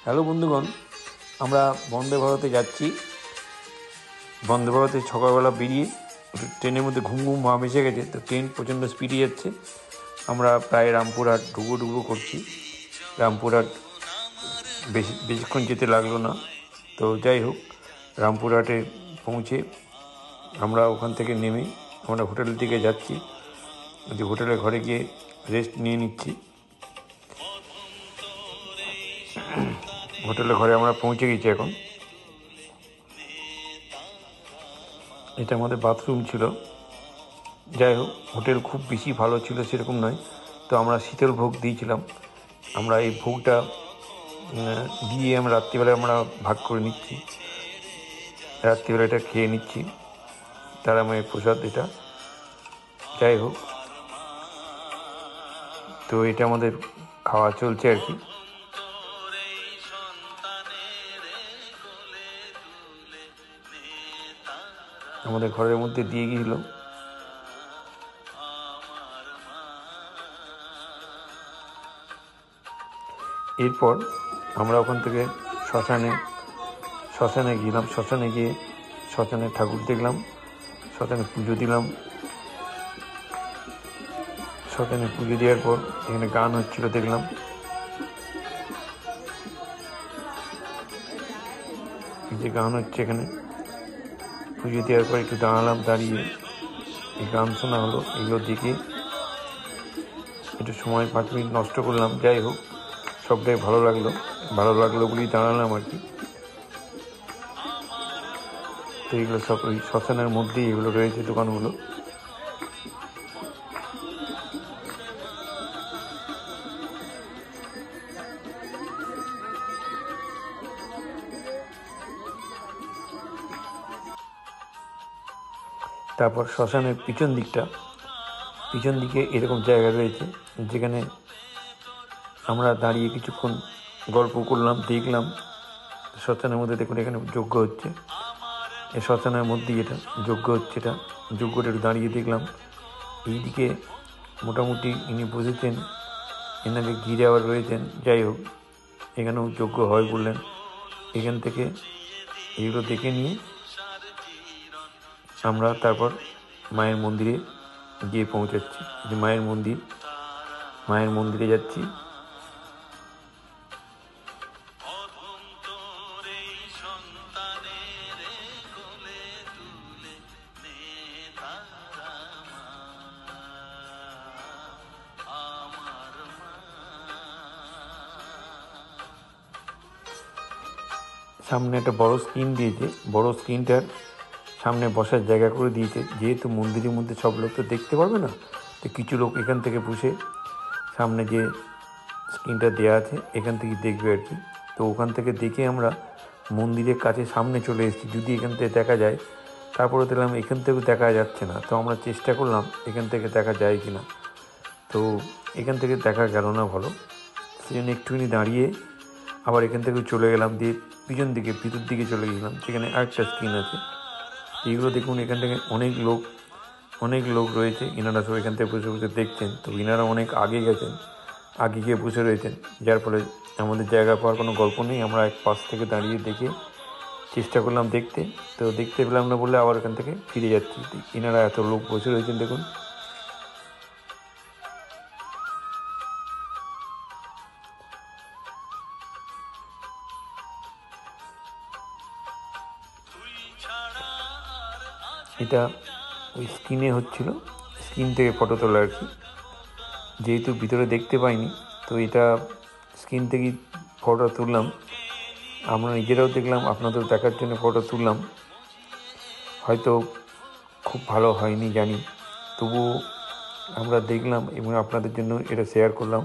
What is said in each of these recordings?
Hello বন্ধুগণ, আমরা বন্দে ভারতে যাচ্ছি। বন্দে ভারতে সকালবেলা বেরিয়ে ট্রেনের মধ্যে ঘুম ঘুম ভাব এসে গেছে, তো ট্রেন প্রচণ্ড স্পিডে যাচ্ছে। আমরা প্রায় রামপুরহাট ঢুকো করছি। রামপুরহাট বেশিক্ষণ যেতে লাগলো না। তো যাই হোক, রামপুরহাটে পৌঁছে আমরা ওখান থেকে নেমে আমরা হোটেলের দিকে যাচ্ছি। যে হোটেলের ঘরে গিয়ে রেস্ট নিয়ে নিচ্ছি। হোটেলের ঘরে আমরা পৌঁছে গেছি এখন। এটা আমাদের বাথরুম ছিল। যাই হোক, হোটেল খুব বেশি ভালো ছিল সেরকম নয়। তো আমরা শীতল ভোগ দিয়েছিলাম। আমরা এই ভোগটা দিয়ে আমরা রাত্রিবেলায় আমরা ভাগ করে নিচ্ছি। রাত্রিবেলা এটা খেয়ে নিচ্ছি, তারা মায়ের প্রসাদ এটা। যাই হোক, তো এটা আমাদের খাওয়া চলছে আর কি। আমাদের ঘরের মধ্যে দিয়ে গিয়েছিল। এরপর আমরা ওখান থেকে শ্মশানে গেলাম। শ্মশানে গিয়ে শ্মশানে ঠাকুর দেখলাম, শ্মশানে পুজো দিলাম। শ্মশানে পুজো দেওয়ার পর এখানে গান হচ্ছিল দেখলাম। এই যে গান হচ্ছে এখানে, পুজো দেওয়ার পর একটু দাঁড়ালাম, দাঁড়িয়ে এই গান শোনা হলো। এগুলো দেখে একটু সময় 5 মিনিট নষ্ট করলাম। যাই হোক, সবটাই ভালো লাগলো বলেই দাঁড়ালাম আর কি। তো এগুলো সব ওই শ্মশানের মধ্যেই এগুলো রয়েছে দোকানগুলো। তারপর শ্মশানের পিছন দিকে এরকম জায়গা রয়েছে যেখানে আমরা দাঁড়িয়ে কিছুক্ষণ গল্প করলাম, দেখলাম। শ্মশানের মধ্যে দেখুন এখানে যজ্ঞ হচ্ছে। এই শ্মশানের মধ্যেই এটা যজ্ঞ হচ্ছে। এটা যজ্ঞটা একটু দাঁড়িয়ে দেখলাম। এইদিকে মোটামুটি ইনি বসেছেন, এনাকে ঘিরে আবার রয়েছেন। যাই হোক, এখানেও যজ্ঞ হয় বললেন। এখান থেকে এগুলো দেখে নিয়ে আমরা তারপর মায়ের মন্দিরে গিয়ে পৌঁছাচ্ছি। যে মায়ের মন্দিরে যাচ্ছি। সামনে একটা বড় স্ক্রিন দিয়েছে। বড় স্ক্রিনটার সামনে বসার জায়গা করে দিয়েছে। যেহেতু মন্দিরের মধ্যে সব লোক তো দেখতে পারবে না, তো কিছু লোক এখান থেকে বসে সামনে যে স্ক্রিনটা দেওয়া আছে এখান থেকে দেখবে আর কি। তো ওখান থেকে দেখে আমরা মন্দিরের কাছে সামনে চলে এসেছি। যদি এখান থেকে দেখা যায়, তারপরে দেখলাম এখান থেকেও দেখা যাচ্ছে না। তো আমরা চেষ্টা করলাম এখান থেকে দেখা যায় কি না। তো এখান থেকে দেখা গেল না ভালো, সেই জন্য একটুখানি দাঁড়িয়ে আবার এখান থেকে চলে গেলাম। দিয়ে ভিতর দিকে চলে গেলাম, সেখানে আরেকটা স্ক্রিন আছে। এইগুলো দেখুন, এখান থেকে অনেক লোক রয়েছে। এনারা সব এখান থেকে বসে বসে দেখছেন। তো এনারা অনেক আগে গেছেন, আগে গিয়ে বসে রয়েছেন, যার ফলে আমাদের জায়গা পাওয়ার কোনো গল্প নেই। আমরা এক পাশ থেকে দাঁড়িয়ে দেখে চেষ্টা করলাম দেখতে, তো দেখতে পেলাম না বলে আবার এখান থেকে ফিরে যাচ্ছি। এনারা এত লোক বসে রয়েছেন দেখুন। এটা ওই স্ক্রিনে হচ্ছিল, স্ক্রিন থেকে ফটো তোলা আর কি। যেহেতু ভিতরে দেখতে পাইনি, তো এটা স্ক্রিন থেকেই ফটো তুললাম। আমরা নিজেরাও দেখলাম, আপনাদের দেখার জন্য ফটো তুললাম। হয়তো খুব ভালো হয়নি জানি, তবুও আমরা দেখলাম এবং আপনাদের জন্য এটা শেয়ার করলাম।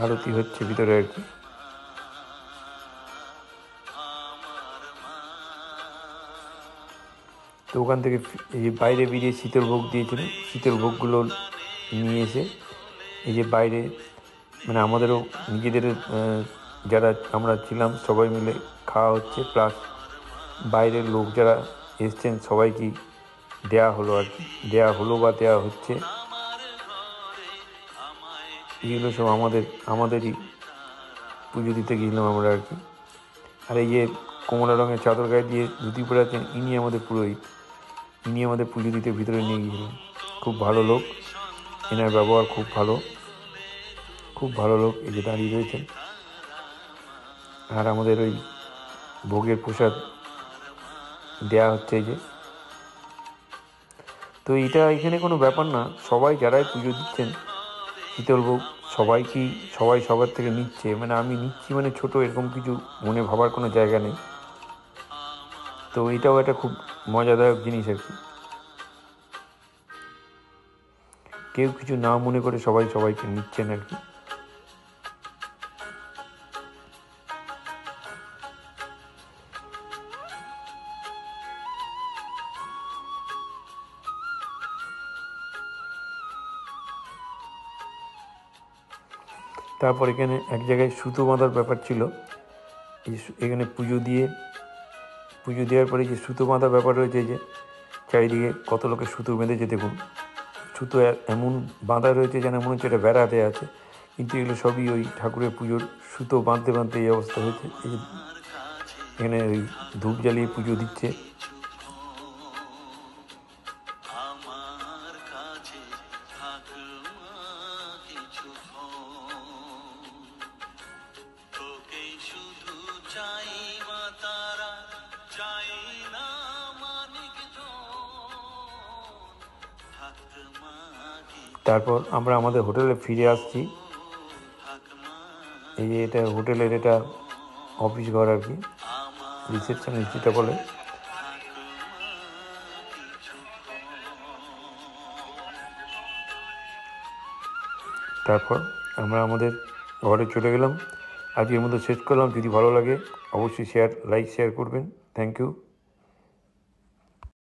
আরতি হচ্ছে ভিতরে আর কি। তো ওখান থেকে এই যে বাইরে বেরিয়ে শীতল ভোগ দিয়েছিল, শীতল ভোগগুলো নিয়ে এসে এই যে বাইরে, মানে আমাদেরও নিজেদের যারা আমরা ছিলাম সবাই মিলে খাওয়া হচ্ছে, প্লাস বাইরের লোক যারা এসছেন সবাইকে দেয়া হলো আর কি, দেয়া হচ্ছে। এগুলো সব আমাদেরই পুজো দিতে গিয়েছিলাম আমরা আর কি। আর এই যে কমলা রঙের চাদর গায়ে দিয়ে ধুতি পরে আছেন, ইনি আমাদের পুরোহিত। ইনি আমাদের পুজো দিতে ভিতরে নিয়ে গিয়েছিলেন। খুব ভালো লোক, এনার ব্যবহার খুব ভালো, খুব ভালো লোক। এই যে দাঁড়িয়ে রয়েছেন। আর আমাদের ওই ভোগের প্রসাদ দেয়া হচ্ছে এই যে। তো এটা এখানে কোনো ব্যাপার না, সবাই যারাই পুজো দিচ্ছেন শীতলভোগ সবাই সবার থেকে নিচ্ছে, মানে আমি নিচ্ছি মানে ছোট এরকম কিছু মনে ভাবার কোনো জায়গা নেই। তো এটাও একটা খুব মজাদায়ক জিনিস আর কি। কেউ কিছু না মনে করে সবাইকে নিচ্ছেন আর কি। তারপর এখানে এক জায়গায় সুতো বাঁধার ব্যাপার ছিল। এখানে পুজো দেওয়ার পরে যে সুতো বাঁধার ব্যাপার রয়েছে, যে চারিদিকে কত লোকে সুতো বেঁধেছে দেখুন। সুতো এমন বাঁধা রয়েছে যেন মনে হচ্ছে এটা বেড়াতে আছে, কিন্তু এগুলো সবই ওই ঠাকুরের পুজোর সুতো বাঁধতে এই অবস্থা হয়েছে। এই যে এখানে ওই ধূপ জ্বালিয়ে পুজো দিচ্ছে। তারপর আমরা আমাদের হোটেলে ফিরে আসছি। এই যে এটা হোটেলের এটা অফিস ঘর আর কি, রিসেপশনিস্ট যেটা বলে। তারপর আমরা আমাদের ঘরে চলে গেলাম। আজকের মতো শেষ করলাম। যদি ভালো লাগে অবশ্যই লাইক শেয়ার করবেন। Thank you.